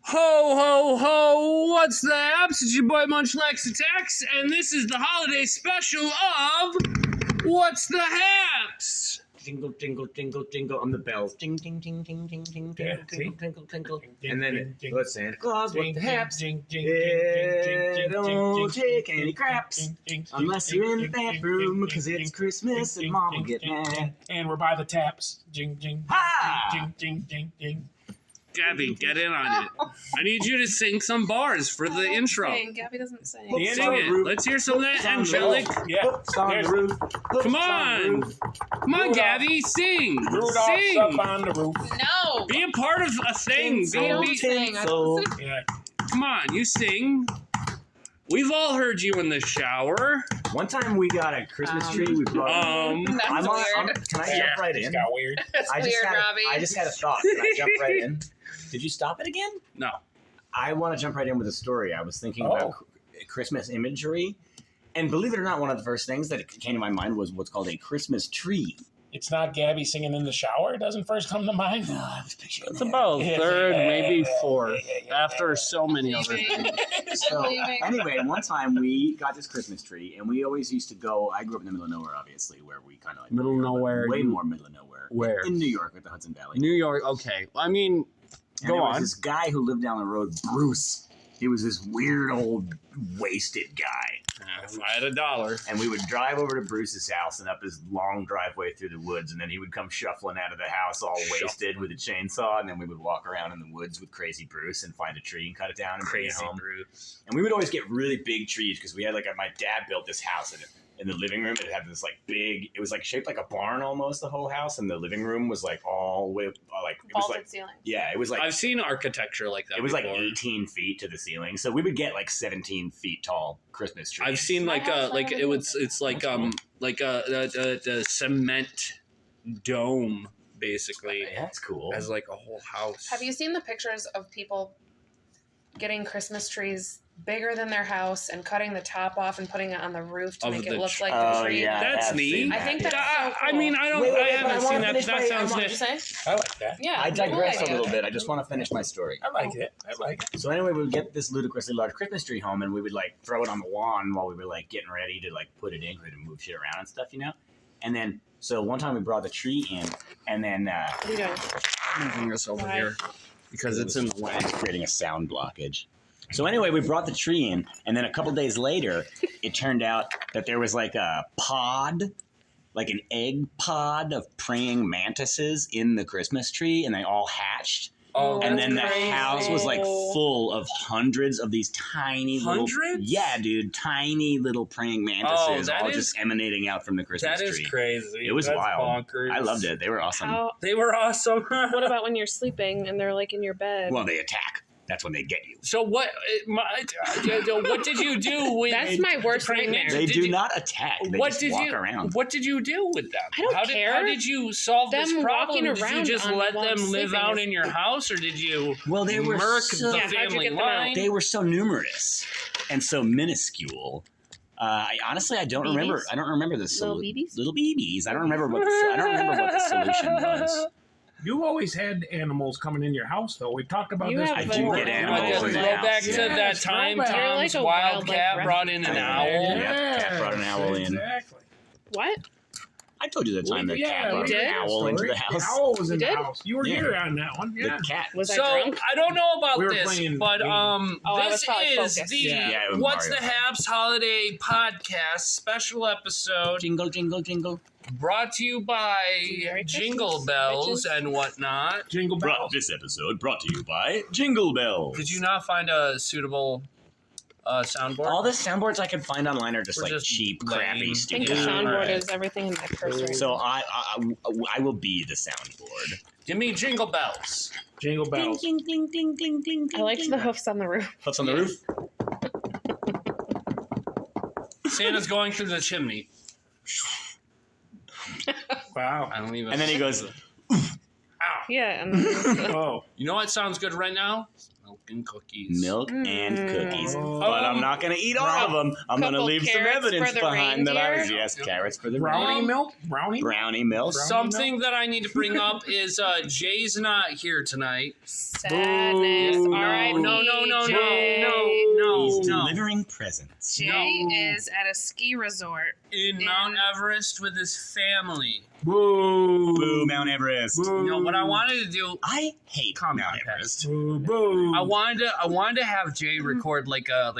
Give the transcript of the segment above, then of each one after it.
Ho, ho, ho! What's the Haps? It's your boy Munchlax Attacks, and this is the holiday special of What's the Haps? Jingle, jingle, jingle, jingle on the bells. Jing, jing, jing, jing, jing, jing, jingle, tinkle, tinkle, tinkle. And then let Santa Claus with the Haps. Don't take any craps unless you're in the bathroom, because it's Christmas and Mom will get mad. And we're by the taps. Jing, jing, Ha! jing, jing, jing, jing. Gabby, get in on it. I need you to sing some bars for the intro. Gabby doesn't sing. Sing it. Let's hear some of that angelic. Yeah. Hooks on the roof. Come on. Come on, Gabby, sing. Rudolph's up Sing. on the roof. No! Be a part of a thing. I don't sing. I don't sing. Yeah. Come on, you sing. We've all heard you in the shower. One time we got a Christmas tree. We brought That's weird. Can I jump right It in? got weird. That's weird, Robbie. I just had a thought. Can I jump right in? Did you stop it again? No. I want to jump right in with a story. I was thinking about Christmas imagery. And believe it or not, one of the first things that came to my mind was what's called a Christmas tree. It's not Gabby singing in the shower. It doesn't first come to mind. No, I was picturing It's that. about third, maybe fourth, Yeah. after so many other things. So, anyway, one time we got this Christmas tree, and we always used to go. I grew up in the middle of nowhere, obviously, where we kind of like Middle of nowhere. way more middle of nowhere. Where? In New York, with the Hudson Valley. New York, okay. I mean, And go there was on. this guy who lived down the road, Bruce. He was this weird old wasted guy. If I had $1. And we would drive over to Bruce's house and up his long driveway through the woods, and then he would come shuffling out of the house all wasted with a chainsaw, and then we would walk around in the woods with Crazy Bruce and find a tree and cut it down and bring it Crazy home. Bruce. And we would always get really big trees because we had my dad built this house in the living room. It had this big, it was shaped like a barn almost, the whole house, and the living room was all the way it was Vaulted ceiling. yeah, it was I've seen architecture like that. it was before. 18 feet to the ceiling, so we would get 17 feet tall Christmas trees. I've seen My house, it's like a cement dome basically Yeah, that's cool. as like a whole house. Have you seen the pictures of people getting Christmas trees bigger than their house and cutting the top off and putting it on the roof to Of make the it look like Oh, the tree? yeah. That's I've neat. seen I think that, that's yeah. so I cool. mean, I don't. Wait, I but I haven't wanna seen that. finish That my- sounds What'd nice. you say? I like that. Yeah. I digress cool a little idea. bit. I just want to finish my story. I like it. I like it. So anyway, we would get this ludicrously large Christmas tree home, and we would throw it on the lawn while we were getting ready to put it in, to move shit around and stuff, And then, so one time we brought the tree in, and then What are you doing? I'm moving this over Why? here because it's in the way. it's creating a sound blockage. So anyway, we brought the tree in, and then a couple days later, it turned out that there was a pod, an egg pod of praying mantises in the Christmas tree, and they all hatched. Oh, And That's then the crazy. house was full of hundreds of these tiny little, Hundreds? yeah, dude, tiny little praying mantises, that all is- just emanating out from the Christmas that is tree. crazy. It was That's wild. bonkers. I loved it. They were awesome. How, They were awesome. what about when you're sleeping and they're in your bed? Well, they attack. That's when they get you. So what? What did you do with? That's my worst praying nightmare. They Did do you- not attack. They What just did walk you? around. What did you do with them? I don't How care. did you solve this Them problem? walking Did you around just on let while them I'm live sleeping out is- in your house, or did you Well, they were murk so, the Yeah, how'd you family get them line? out? they were so numerous and so minuscule. I honestly don't remember. BBs? I don't remember the Little BBs? Little BBs. I don't remember what the solution was. You always had animals coming in your house, though. We talked about You this have I before. do get You animals want to in go the house, back to yeah. that time You're like Tom's a wildcat wildlife brought in an Yeah. owl? Yeah, cat brought an owl in. Exactly. What? I told you the time the cat brought we an did. owl into the The house. owl was in You the did? house. You were Yeah. here on that one. Yeah. The cat. Was I So drunk? I don't know about We were this, playing but games. Oh, I was this probably is focused. the Yeah, it was What's the Mario. Haps Holiday Podcast special episode Jingle, jingle, jingle. brought to you by Merry Jingle Christmas, Bells bitches. and whatnot. Jingle bells. This episode brought to you by Jingle Bells. Did you not find a suitable soundboard? All the soundboards I could find online are just We're just cheap, lame. crappy, I think stupid. the Yeah. soundboard Alright. is everything in my purse right So now. I will be the soundboard. Give me Jingle Bells. Jingle bells. Ding, ding, ding, ding, ding, I liked the hoofs on the roof. Hoofs on the roof. Santa's going through the chimney. Wow. I don't even. And then he goes, Ow. Yeah, and then Oh. You know what sounds good right now? Smell and cookies. Milk and cookies. Oh. But I'm not going to eat all of them. I'm going to Couple leave some carrots evidence for the behind that I was. reindeer? Yes, carrots for the Brownie Um, milk? Brownie? brownie milk. Something that I need to bring up is Jay's not here tonight. Sadness. Boo. R.I.P. No. He's No. delivering presents. Jay No. is at a ski resort. In Mount Everest with his family. Boo. Boo, Mount Everest. You know what I wanted to do? I hate Calm Mount down, Pat. Everest. Boo. Boo. I wanted to have Jay record like a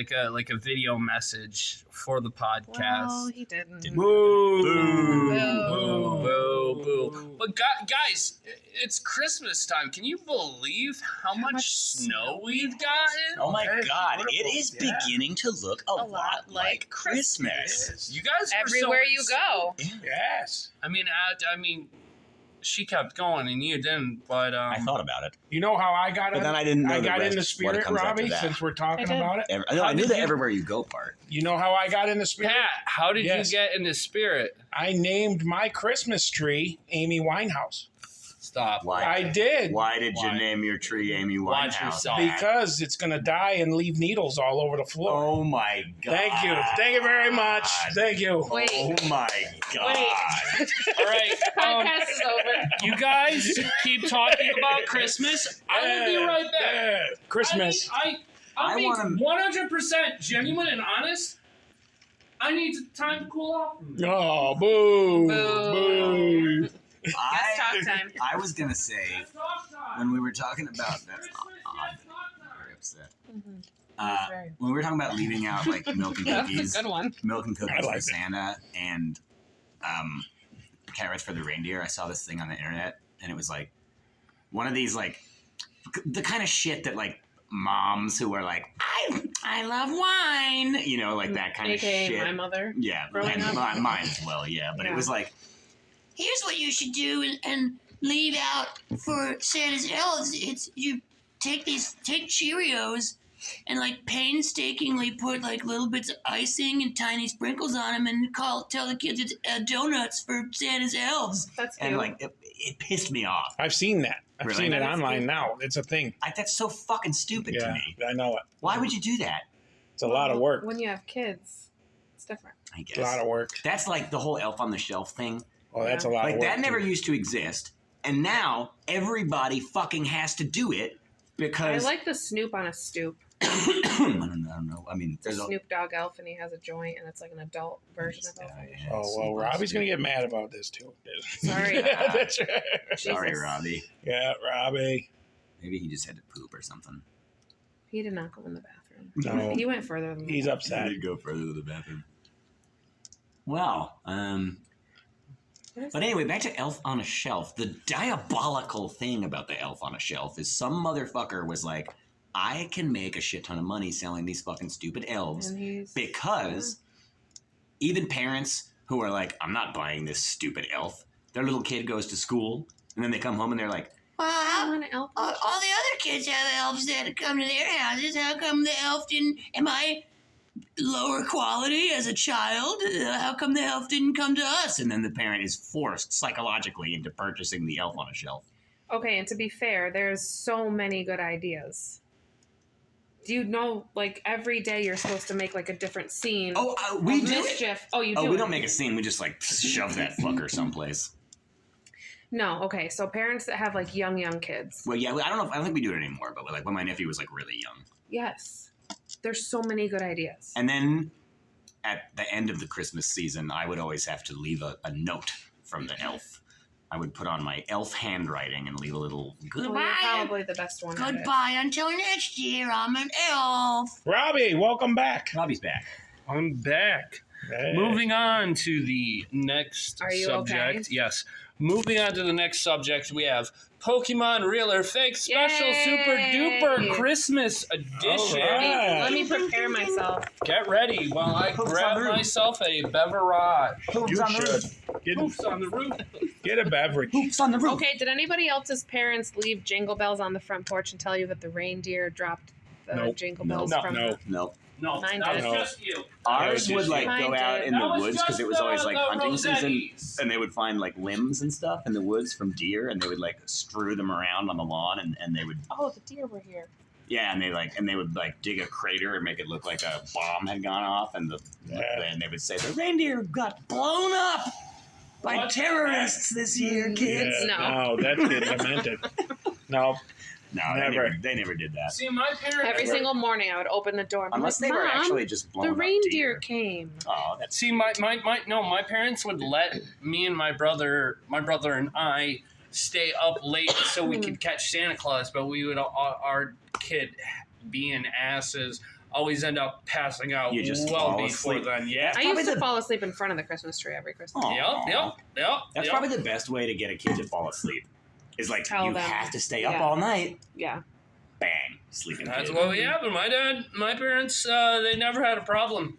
video message for the podcast. Well, he didn't. Boo. Boo. Boo. But guys, it's Christmas time. Can you believe how much snow we've gotten? Oh my That's God! beautiful. It is Yeah. beginning to look a lot like Christmas. You guys were Everywhere so you go. Yes. I mean, she kept going and you didn't. But I thought about it, You know how I got but in? then I didn't know I the got rest, in the what spirit, comes after Robbie, that. since we're talking I did. about it. No, I knew did the you- everywhere you go part. You know how I got in the spirit? Pat, how did Yes. you get in the spirit? I named my Christmas tree Amy Winehouse. Stop. Why? I did. Why did you Why? name your tree Amy Watch Winehouse? yourself. Because it's going to die and leave needles all over the floor. Oh my God! Thank you. Thank you very much. Thank you. Wait. Oh my God! All right. Podcast is over. You guys keep talking about Christmas. I will be right back. Yeah. Christmas. I'll I be wanna- 100% genuine and honest. I need time to cool off. Oh, boo. Boo. Boo. Yes, talk time. I was gonna say Let's talk time. when we were talking about that's Christmas, odd. yes, talk time. Very upset. Mhm. Uh, Right. when we were talking about leaving out like milk and That's cookies, a good one. milk and I cookies like for it. Santa, and carrots for the reindeer. I saw this thing on the internet, and it was like one of these like the kind of shit that like moms who are like I love wine, you know, like that kind AKA of shit. my mother. Yeah, growing and up. mine as well. Yeah, but it Yeah. was like, here's what you should do and leave out for Santa's elves. It's you take Cheerios and like painstakingly put like little bits of icing and tiny sprinkles on them and tell the kids it's donuts for Santa's elves. That's cute. And like it pissed me off. I've seen that. I've Really? seen it That's online cute. now. It's a thing. That's so fucking stupid to Yeah, me. I know it. Why would you do that? It's a lot of work. When you have kids, it's different. I It's a lot guess of work. that's like the whole Elf on the Shelf thing. Well, that's a lot Like of work. that never too. used to exist, and now everybody fucking has to do it I because like the Snoop on a stoop. I don't know. I mean, The there's a Snoop Dogg elf, and he has a joint, and it's like an adult version of Elf on the Shelf. Oh, well, Robbie's going to get mad about this, too. Sorry. That's right. Sorry, Jesus. Robbie. Yeah, Robbie. Maybe he just had to poop or something. He did not go in the bathroom. No. He went further than He's that. upset. did go further to the bathroom. Well, What is but that? anyway, back to Elf on a Shelf. The diabolical thing about the Elf on a Shelf is some motherfucker was like, I can make a shit ton of money selling these fucking stupid elves And he's because even parents who are like, I'm not buying this stupid elf, their little kid goes to school and then they come home and they're like, I well, want an elf. all the other kids have elves that come to their houses. How come the elf didn't? Am I lower quality as a child? How come the elf didn't come to us? And then the parent is forced psychologically into purchasing the Elf on a Shelf. Okay, and to be fair, there's so many good ideas. Do you know, like, every day you're supposed to make, like, a different scene Oh, we of do it. mischief. Oh, you do Oh, we it. don't make a scene. We just like shove that fucker someplace. No, okay, so parents that have, like, young kids. Well, yeah, I don't think we do it anymore. But like when my nephew was like really young, Yes. There's so many good ideas. and then at the end of the Christmas season, I would always have to leave a note from the elf. I would put on my elf handwriting and leave a little Well, you're goodbye. probably the best one at it. Goodbye until next year. I'm an elf. Robbie, welcome back. Robbie's back. I'm back. Hey. Moving on to the next Are you subject. okay? Yes. Moving on to the next subject, we have Pokemon Real or Fake Special Yay! Super Duper Christmas Edition. All right. Let me prepare myself. Get ready while I Hoops grab on the roof. myself a beverage. You should. Hoops on the roof. Get a beverage. Hoops on the roof. Okay, did anybody else's parents leave jingle bells on the front porch and tell you that the reindeer dropped the Nope. jingle No. bells No. from No. No. No, Mine that was did. just you. Ours would like Mine go out did. in That the was woods because it just was always like the hunting season, Rosettis. and they would find like limbs and stuff in the woods from deer, and they would like strew them around on the lawn, and they would. Oh, the deer were here. Yeah, and they would like dig a crater and make it look like a bomb had gone off, and and they would say the reindeer got blown up by terrorists this year, kids. No, that's getting demented. No, never. They never did that. See, my parents. Every single morning, I would open the door. And be Unless like, they were Mom, actually just blown the up reindeer deer. came. Oh, that's See, my parents would let me and my brother and I stay up late so we could catch Santa Claus, but we would our kid being asses always end up passing out You just well fall before asleep. then. Yeah. I probably used to the- fall asleep in front of the Christmas tree every Christmas. Aw. Yep. That's probably the best way to get a kid to fall asleep. Is like Tell you them. have to stay up Yeah. all night. Yeah. Bang, sleeping That's kid. what we happened. My parents, they never had a problem.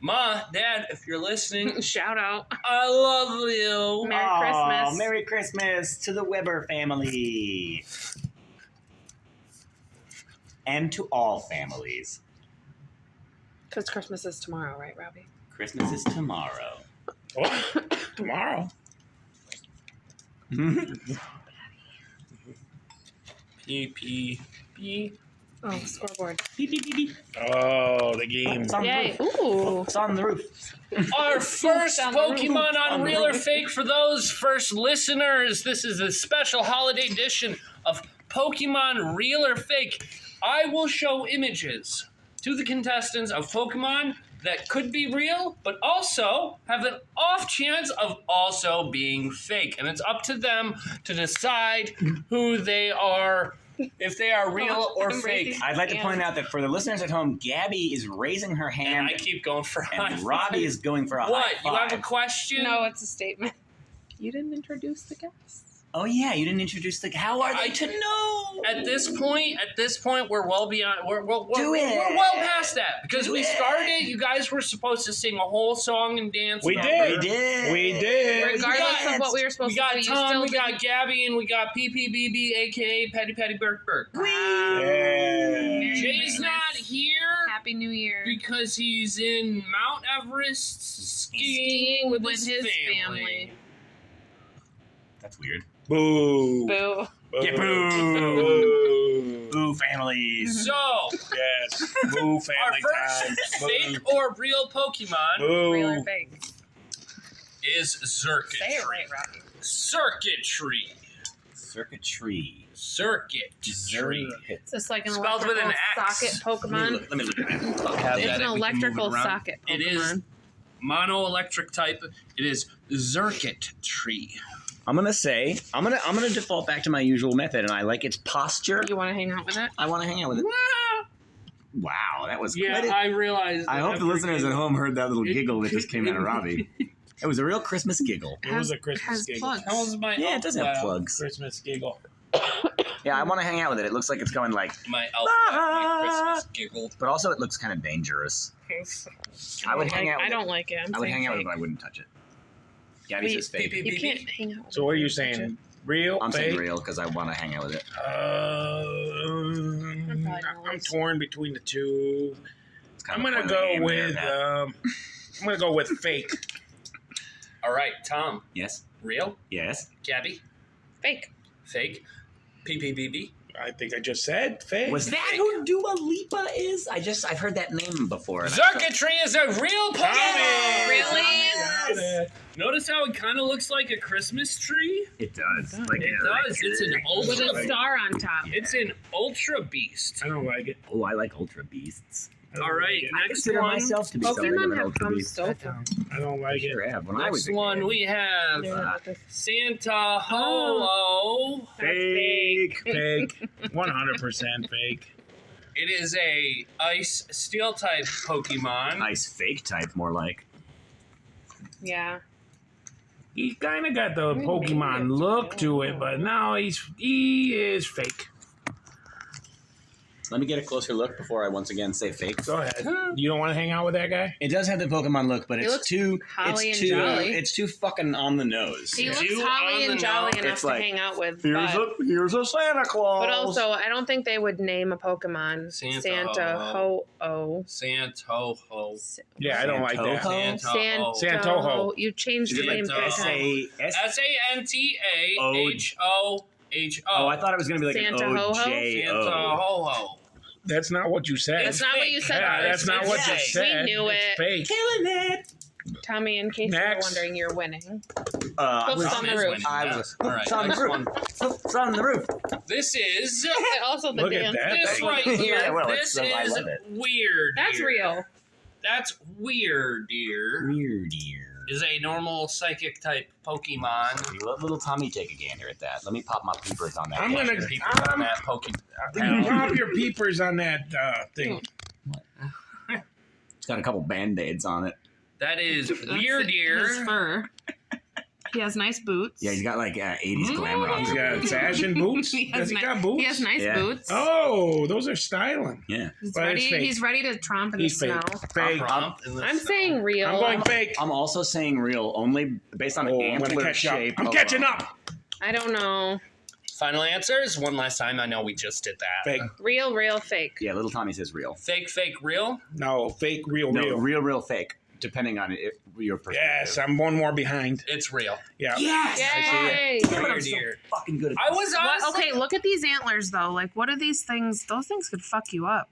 Ma, Dad, if you're listening, Shout out. I love you. Merry Aw, Christmas. Merry Christmas to the Weber family. And to all families. Because Christmas is tomorrow, right, Robbie? Christmas is tomorrow. Oh, tomorrow. P. Oh, scoreboard. Beep, beep, beep, beep. Oh, the game. It's on the Yay. roof. Ooh. It's on the roof. Our first on the roof. Pokemon On on the Real or roof. Fake for those first listeners. This is a special holiday edition of Pokemon Real or Fake. I will show images to the contestants of Pokemon that could be real, but also have an off chance of also being fake. And it's up to them to decide who they are, if they are real or I'm fake. raising- I'd like to Yeah. point out that for the listeners at home, Gabby is raising her And hand, I keep going for high and five. Robbie is going for a What? high You have a five. question? No, it's a statement. You didn't introduce the guests. Oh yeah, you didn't introduce the. How are they I- to know? At this point, we're well beyond. We're Do we're it. well past that because Do we it. started. You guys were supposed to sing a whole song and dance. We number. did. We did. We did. Regardless of what we were We supposed got to do, you Tom, still we got didn't- Gabby, and we got PPBB, aka Patty Burke. Yeah. Merry Jay's Christmas. not here Happy New Year. because he's in Mount Everest skiing with his family. That's weird. Boo. Boo. Get Boo. boo. Boo families. So, Yes. Boo our family time. first fake or real Pokemon Boo. Real or fake? is Circuitry. Say it right, Robbie. Circuitry. Circuitry. Circuitry. Is this like an Spelled with electrical an X. socket Pokemon? Let me look at that. Have It's that an if we can move electrical it around. socket It is Pokemon. mono-electric type. It is Circuitry. I'm gonna default back to my usual method, and I like its posture. You want to hang out with it? I want to hang out with it. Wow, that was Yeah, quite I realized. I that hope the after listeners at getting- home heard that little giggle that just came out of Robbie. It was a real Christmas giggle. It was a Christmas has giggle. plugs. How was my Yeah, it does have outfit? plugs. Christmas giggle. Yeah, I want to hang out with it. It looks like it's going like, My outfit, my Christmas giggle. but also it looks kind of dangerous. I would hang out with I it. don't like it. I would hang out with it, but I wouldn't touch it. Gabby says fake. beep, You can't hang out with So what are you saying? Real? I'm fake? saying real because I want to hang out with it. I'm torn between the two. It's kind I'm of a gonna fun go game there, with. Pat. I'm gonna go with fake. All right, Tom. Yes. Real? Yes. Gabby? Fake. Fake? PPBB? I think I just said fake. Was that who Dua Lipa is? I've heard that name before. and I Circuitry is a real Pokemon! Really? Got it. Notice how it kind of looks like a Christmas tree? thought- It does. Like, It does. It's an With ultra. a star on top. It's an ultra beast. I don't like it. Oh, I like Ultra Beasts. I don't All right, like it. I next consider one. myself to be something of Pokemon an have Ultra come Beast. so far. I don't like it. Sure have. When I was Next a one kid. we have Santa Holo. Fake. Fake. 100% fake. It is a ice steel type Pokemon. Nice fake type, more like. Yeah. He kind of got the Pokemon look to it, but now he is fake. Let me get a closer look before I once again say fake. Go ahead. You don't want to hang out with that guy? It does have the Pokemon look, but He it's looks too holly it's and too jolly. it's too fucking on the nose. He Yeah. looks You holly on and the jolly nose. enough It's to like, hang out with, Here's a Santa Claus. but also I don't think they would name a Pokemon Santa Ho-Oh. Santoho. Yeah, I don't like that. Santoho? Santoho. You changed Is the it name like every time. SANTAHOHO. Oh, I thought it was gonna be like Santa an Ho-Ho? OJO. Santoho. That's not what you said. That's not what you said. Yeah, that's not what you It's said. We knew It's it. fake. Killing it. Tommy, in case Next. you're wondering, you're winning. Hoofs Hoofs on the roof. All right, Hoofs on the next roof. one. Hoofs on the roof. This is And also the Look at dance. that. this thing. right here. Yeah, well, this I is love it. weird. That's dear. real. That's weird, dear. Weird ear. Is a normal psychic type Pokemon. Let little Tommy take a gander at that. Let me pop my peepers on that. I'm gonna People on that pop your peepers on that thing. It's got a couple Band-Aids on it. That is That's weird, his dear. fur. He has nice boots. Yeah, he's got like 80s glamour on He's him. got fashion boots. He has Does he ni- got boots? He has nice Yeah. boots. Oh, those are styling. Yeah. He's But it's ready. fake. He's ready to tromp in He's the fake. snow. Fake. I'm saying real. I'm going fake. I'm also saying real, only based on Oh, the I'm gonna antler catch up. shape. I'm of, catching up. I don't know. Final answers. One last time. I know we just did that. Fake. Real, real, fake. Yeah, little Tommy says real. Fake, real. No, fake, real, No, real. real, fake. Depending on your perspective. Yes, I'm one more behind. It's real. Yeah. Yes! Yay! Damn it, I'm Weird so dear. fucking good at I this. was What? honestly. Okay, look at these antlers though. Like, what are these things? Those things could fuck you up.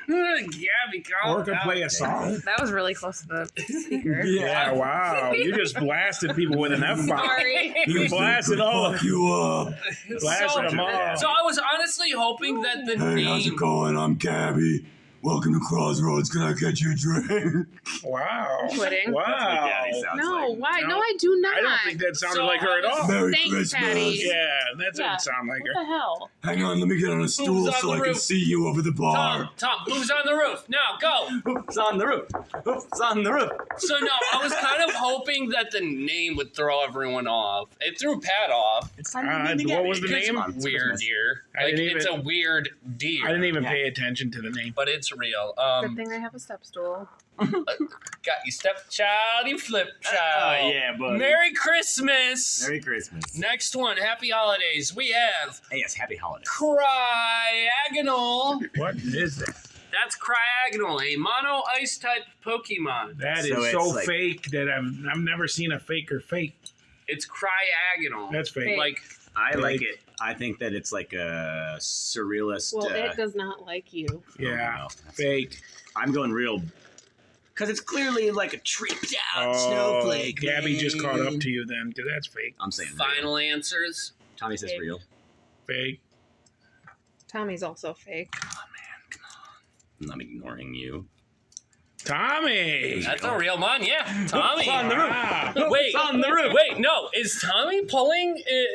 Gabby, Or could play a song. That was really close to the speaker. Yeah, wow. You just blasted people with an F-bomb. Sorry. You blasted all of you. up. Blasted them all. So I was honestly hoping that the name. going? I'm Gabby. Welcome to Crossroads. Can I get you a drink? Wow. Quitting. Wow. No, why? No. No, I do not. I don't think that sounded So like her at all. Merry Thanks, Patty. Yeah, that doesn't Yeah. sound like What her. the hell? Hang on, let me get on a stool Who's on so the I can roof? see you over the bar. Tom, who's on the roof? Now go. Oops, on the roof. Oops, on the roof. So no, I was kind of hoping that the name would throw everyone off. It threw Pat off. It's time to what was the It's name? weird deer. I Like didn't it's a even- weird deer. I didn't even Yeah. pay attention to the name. But it's real. Good thing I have a step stool. Got you stepchild, you flip child. Oh, yeah, buddy. Merry Christmas. Merry Christmas. Next one, Happy Holidays. We have Hey, yes, happy holidays. Cryagonal. What is that? That's Cryagonal, a mono ice type Pokemon. That So is it's so like- fake that I've never seen a faker fake. It's Cryagonal. That's fake. Fake. Like I like Fake. it. I think that it's like a surrealist. Well, it does not like you. Yeah, no. fake. I'm going real. Because it's clearly like a tripped out snowflake. Gabby just caught up man. to you then, because that's fake. I'm saying real. final answers. Tommy says Fake. real. Fake. Tommy's also fake. I'm ignoring you. Tommy! That's a real one, yeah. Tommy. on the roof. Wow. Wait, on the roof. Wait, no. Is Tommy pulling a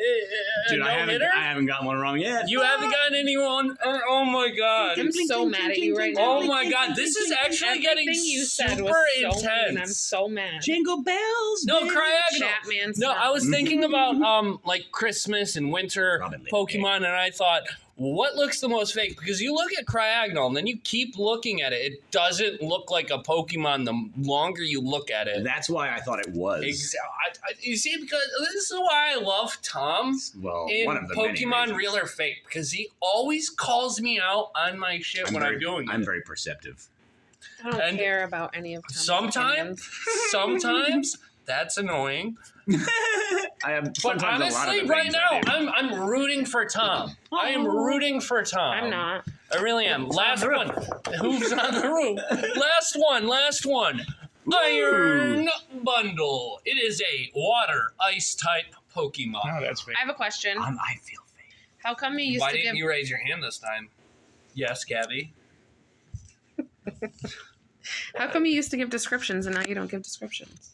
Dude, I no-hitter? haven't gotten one wrong yet. You haven't gotten anyone? Oh my god. I'm so mad at you right now. Oh my god, this is actually getting Everything you said super was so intense. mean. I'm so mad. Jingle bells. No, bitch. Cryagonal. Batman No, stuff. I was thinking about like Christmas and winter Robin Lee. Pokemon, and I thought, what looks the most fake? Because you look at Cryagonal, and then you keep looking at it. It doesn't look like a Pokemon the longer you look at it. That's why I thought it was. You see, because this is why I love Tom Well, in one of the many Pokemon reasons. Real or Fake, because he always calls me out on my shit when I'm doing I'm it. very perceptive. I don't and care about any of Tommy's Sometimes, opinions. sometimes that's annoying. I have But sometimes a lot honestly, of the right things now, I do. I'm rooting for Tom. I am rooting for Tom. I'm not. I really am. Last one. Who's on the roof? Last one. Iron Bundle. It is a water ice type Pokemon. No, that's fake. I have a question. I feel fake. How come you used Why to didn't give? you raise your hand this time? Yes, Gabby. How come you used to give descriptions and now you don't give descriptions?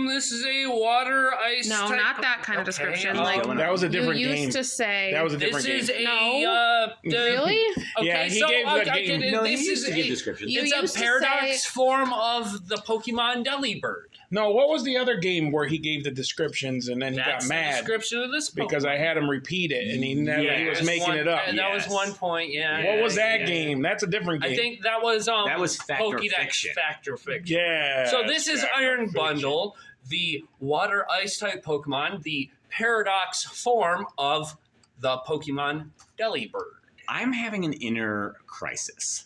This is a water ice. No, type not that kind of description. um, Like that was a different you used game. to say. That was a this different is game. a Really? Okay, Yeah, he so gave the I game. can- No, he this used is to give a, descriptions. You it's used a to paradox say- form of the Pokemon Delibird. No, what was the other game where he gave the descriptions and then he That's got the mad description of this because I had him repeat it and he never he was That's making one- it up. and that was Yes. one point. Yeah. What was that yeah. game? That's a different game. I think that was Fact or Pokédex Fiction. Fact or Fiction. Yeah. So this is Fact or Iron Fiction. Bundle, the water ice type Pokemon, the paradox form of the Pokemon Delibird. I'm having an inner crisis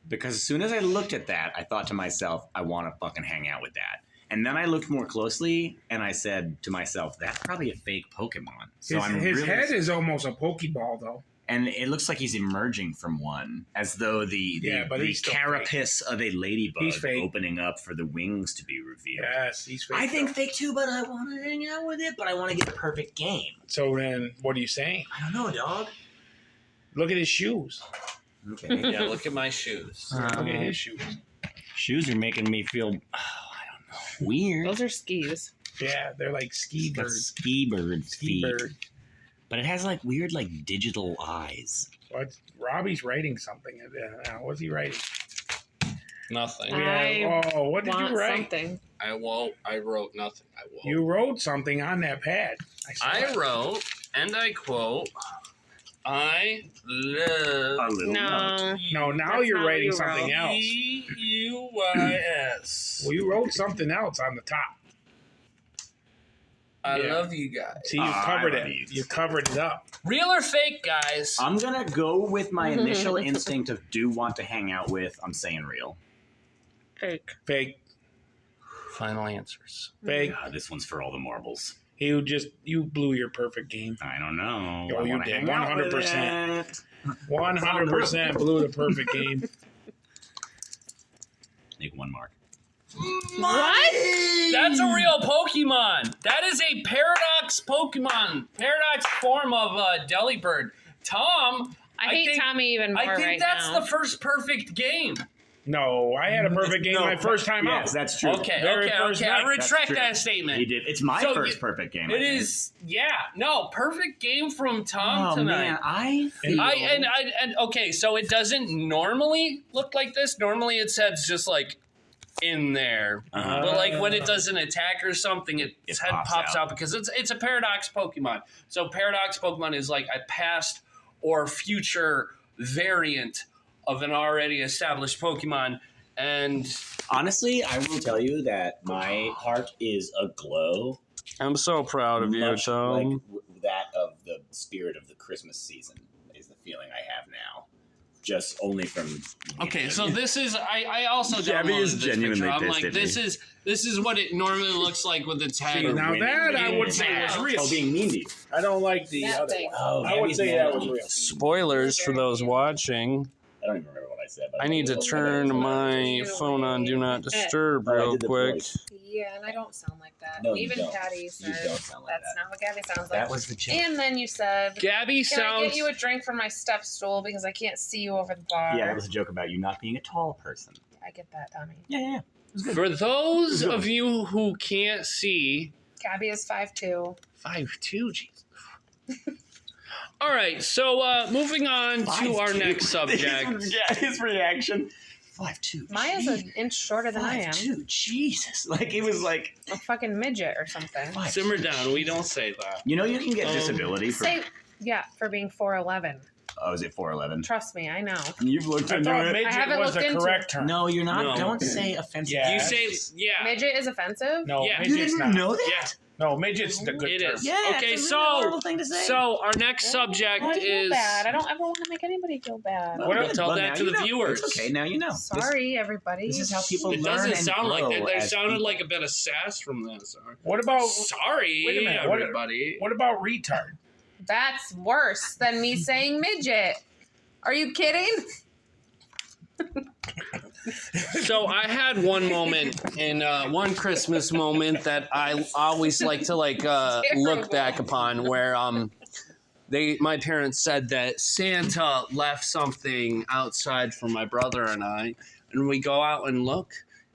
because as soon as I looked at that, I thought to myself, I want to fucking hang out with that. And then I looked more closely and I said to myself, that's probably a fake Pokemon. So His, I'm his really head is almost a Pokeball, though. And it looks like he's emerging from one, as though the but he's still carapace of a ladybug He's fake. opening up for the wings to be revealed. Yes, he's fake. I think fake too, but I want to hang out with it. But I want to get a perfect game. So then, what are you saying? I don't know, dog. Look at his shoes. Okay. Yeah, look at my shoes. Look at his shoes. Shoes are making me feel, I don't know, weird. Those are skis. Yeah, they're like ski Got birds. ski bird Ski feet. bird. But it has like weird, like digital eyes. What? Robbie's writing something. What's he writing? Nothing. What did Want you write? something. I wrote nothing. You wrote something on that pad. saw I it. wrote, and I quote, I love A little note. No. No, now That's you're not what writing you something wrote. else. EUYS. Well, you wrote something else on the top. I Yeah. love you guys. See, you I covered love it. you. You covered it up. Real or fake, guys? I'm gonna go with my initial instinct of do want to hang out with. I'm saying real. Fake. Fake. Final answers. Fake. God, this one's for all the marbles. You blew your perfect game. I don't know. Oh, I you wanna did. hang out with 100%. it. 100% blew the perfect game. Make one mark. What? That's a real Pokemon. That is a Paradox Pokemon. Paradox form of Delibird. Tom, I hate think, Tommy even more I think right that's now. the first perfect game. No, I had a perfect game my first time Yes, out. that's true. Okay, Very okay, first okay. I night. That's retract true. that statement. He did. It's my So first you- perfect game. It is, yeah. No, perfect game from Tom Oh tonight. man, I feel. And okay, so it doesn't normally look like this. Normally its head's just like in there. Uh-huh. But like when it does an attack or something, its It head pops pops out. out because it's a Paradox Pokemon. So Paradox Pokemon is like a past or future variant of an already established Pokemon. And Honestly, I will tell you that my heart is aglow. I'm so proud much like that of the spirit of the Christmas season is the feeling I have now. Just only from. Okay, so this is I also Gabby downloaded is this genuinely picture. I'm pissed like, at me. this is what it normally looks like with its head. See, now that I would say Yeah. was real. Oh, being mean to you. I don't like the That other thing. one. Oh, I would Gabby's say mad that at was me. real. Spoilers for those watching. I don't even remember what I said. But I need to turn my phone on Do Not Disturb Oh, I real did the quick. voice. Yeah, and I don't sound like that. No, you Even don't. Patty You said don't sound like that's that. not what Gabby sounds That like. was the joke. And then you said, Gabby "Can I sounds. get you a drink from my step stool because I can't see you over the bar?" Yeah, that was a joke about you not being a tall person. I get that, Tommy. Yeah. For those of you who can't see, Gabby is 5'2". 5'2", jeez. All right, so moving on to our next subject. His reaction. 5'2". Maya's an inch shorter than I am. 5'2". Jesus. Like, it was like. A fucking midget or something. 5'2". Simmer down. We don't say that. You know you can get disability for. Yeah, for being 4'11". Oh, is it 4'11"? Trust me, I know. You've looked I into thought it. I midget haven't was the looked into correct term. No, you're not. No. Don't say offensive. Yeah. You say, yeah. Midget is offensive? No, Yeah. You midget's didn't not. know that? Yeah. No, midget's the good It term. is. Yeah. Okay, it's a so- really horrible thing to say. So our next subject I feel is. bad. I don't ever want to make anybody feel bad. What good. tell that now to you the know. viewers. It's okay, now you know. Sorry, everybody. This is how people It learn doesn't and sound like that. grow There as sounded people. like a bit of sass from this. What about Sorry, Wait a minute, what- everybody. what about retard? That's worse than me saying midget. Are you kidding? So I had one moment in one Christmas moment that I always like to look back upon, where my parents said that Santa left something outside for my brother and I, and we go out and look.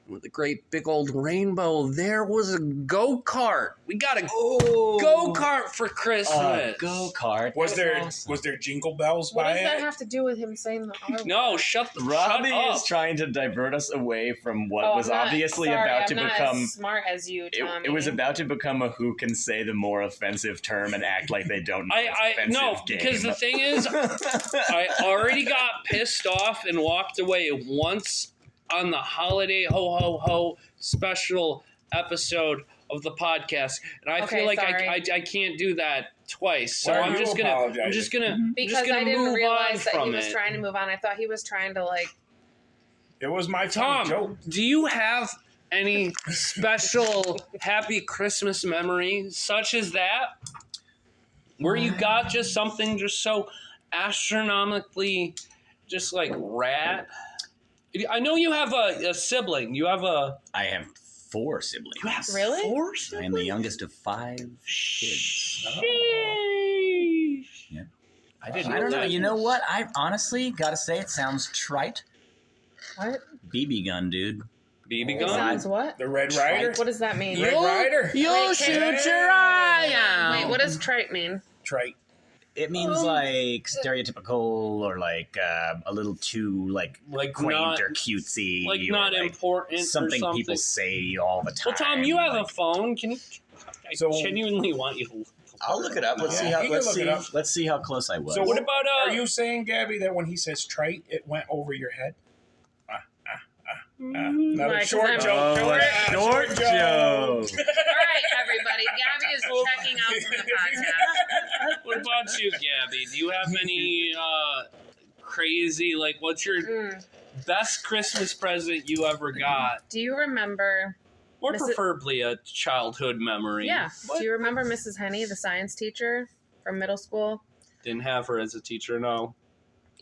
With a great big old rainbow, there was a go-kart. We got a go-kart for Christmas. Go-kart. Was there Awesome. was there jingle bells What by does that it? have to do with him saying the R word? No, shut Robbie up. is trying to divert us away from what Oh, was I'm not- obviously sorry, about I'm to not become. as smart as you, Tommy. It was about to become a who can say the more offensive term and act like they don't know it's I offensive no, game. because the thing is, I already got pissed off and walked away once on the holiday ho ho ho special episode of the podcast, and I Okay, feel like sorry. I can't do that twice. So Why are I'm you just apologizing? because gonna I didn't move realize on that he from was it. trying to move on. I thought he was trying to It was my Tom, funny joke. do you have any special happy Christmas memory such as that, where you got just something just so astronomically just like rat. I know you have a sibling. You have a. I have 4 siblings. You have Really? 4 I siblings? am the youngest of 5 kids. Sheesh. Yeah. I didn't. I don't know. that. You know what? I honestly gotta say it sounds trite. What? BB gun, dude. BB It gun. sounds what? The Red Rider. What does that mean? Red Rider. You'll Wait, shoot hey. your eye out. Wait, what does trite mean? Trite. It means like stereotypical or like a little too like quaint not, or cutesy. like or, not like, important. something or people say all the time. Well, Tom, you have like, a phone. Can you? I So- genuinely want you to. I'll look it up. Let's Yeah, see how. you can Let's look see. it up. Let's see how close I was. So What about Are you saying, Gabby, that when he says trite, it went over your head? Another Right, short 'cause joke. Oh, a short joke. All right, everybody. Gabby is checking out from the podcast. What about you, Gabby? Do you have any crazy like? What's your best Christmas present you ever got, Do you remember? or Mrs. preferably a childhood memory? Yeah. What? Do you remember Mrs. Henny, the science teacher from middle school? Didn't have her as a teacher. No.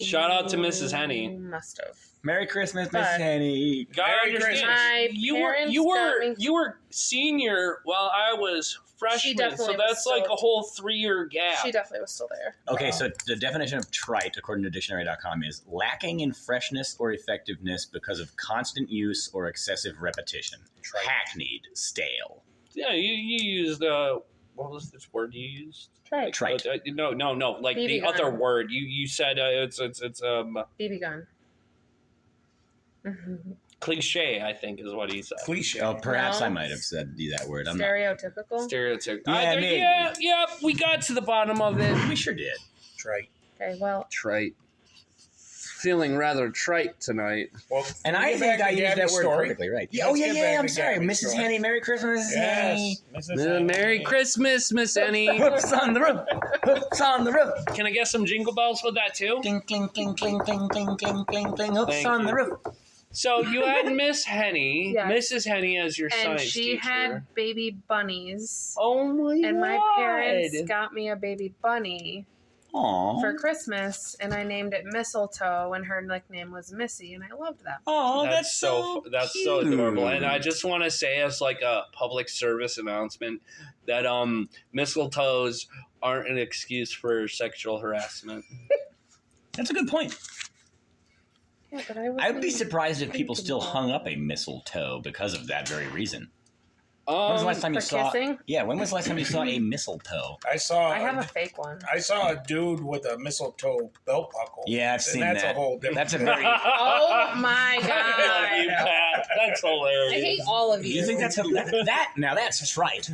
Shout out to Mrs. Henny. You must have. Merry Christmas, Miss But- Henny. Gotta Merry understand, Christmas. My you parents were got me- you were senior while I was freshman, so definitely that's was like still- a whole 3-year gap. She definitely was still there. Okay, so the definition of trite, according to dictionary.com, is lacking in freshness or effectiveness because of constant use or excessive repetition. Trite. Hackneyed, stale. Yeah, you used what was this word you used? Trite. Trite. No. Like BB the gun. other word you said. It's BB gun. Mhm. cliche. I think is what he said. Cliche. Oh, perhaps No. I might have said that word. I'm not. Stereotypical. Stereotype. Yeah, maybe. Yeah. We got to the bottom of it. We sure did. Trite. Okay, well, Trite. Feeling rather trite tonight. Well, And I get think back I to used that Gabby's word story. perfectly right. Let's get back I'm to sorry. Gabby's Mrs. story. Henny, Merry Christmas, Mrs. Henny. Yes. Mrs. Merry Henny. Christmas, Miss Annie. Hoops on the roof. Hoops on the roof. Can I get some jingle bells with that too? Cling, cling, cling, cling, cling, cling, cling, cling, cling. Hoops Thank on you. the roof. So you had Miss Henny, Yes. Mrs. Henny as your and science she teacher. had baby bunnies. Oh my And my God. parents got me a baby bunny Aww. for Christmas, and I named it Mistletoe, and her nickname was Missy, and I loved that. Oh, That's so cute. adorable. And I just want to say as like a public service announcement that mistletoes aren't an excuse for sexual harassment. That's a good point. Yeah, but I would be surprised if people thinking still about hung up a mistletoe because of that very reason. When was the last time you for saw? kissing? Yeah, when was the last time you saw a mistletoe? I have a fake one. I saw a dude with a mistletoe belt buckle. Yeah, I've And seen that's that. a whole different That's a thing. very. Oh my I love you, god! Pat. That's hilarious. I hate all of Do you. you think that's that? Now that's trite.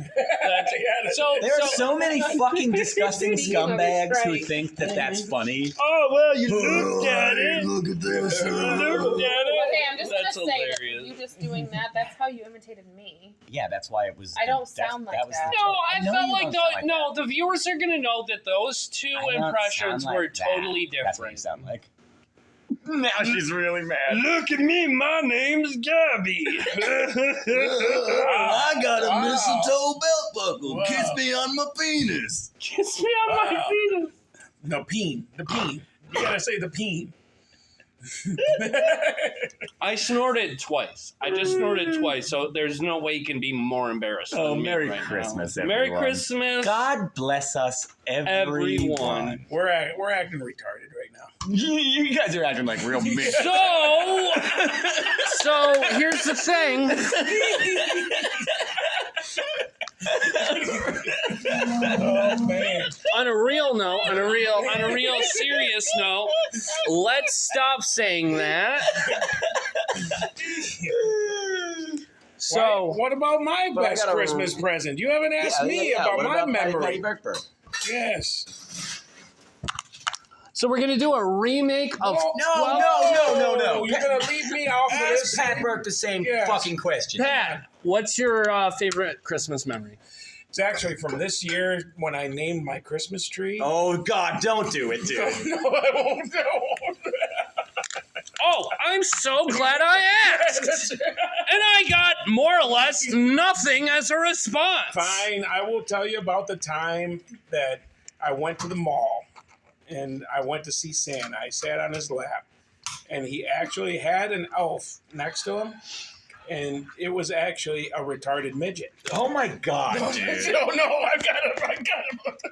So There are so many fucking disgusting Speaking of scumbags who trite. think that that's funny. Oh well, you looked at it. Look at this. You looked at it. Okay, I'm just That's gonna say that hilarious. you just doing that—that's how you imitated me. Yeah, that's why it was. I don't sound like was that. the No, joke. I know felt you like don't sound no. The viewers are gonna know that those two I don't impressions sound were like that. totally That's what you different. sound like. Now she's really mad. Look at me, my name's Gabby. I got a Wow. mistletoe belt buckle. Wow. Kiss me on my penis. Kiss me on my Wow. penis. The peen. You gotta say the peen. I snorted twice. I just snorted twice, so there's no way you can be more embarrassed. Oh, than me Merry right Christmas, now. everyone. Merry Christmas. God bless us, everyone. Everyone. We're acting retarded right now. You guys are acting like real men. So here's the thing. Oh man. On a real note, on a real serious note, let's stop saying that. So what about my But I best gotta- Christmas present? You haven't asked me about What my Patty memory. Burkberg? Yes. So we're gonna do a remake of. No. You're gonna leave me off of Ask this. Pat Burke the same Yes. fucking question. Pat, what's your favorite Christmas memory? It's actually from this year when I named my Christmas tree. Oh God, don't do it, dude. No, I won't. No. Oh, I'm so glad I asked, and I got more or less nothing as a response. Fine, I will tell you about the time that I went to the mall and I went to see Santa. I sat on his lap, and he actually had an elf next to him, and it was actually a retarded midget. Oh my god, dude. No, I got him.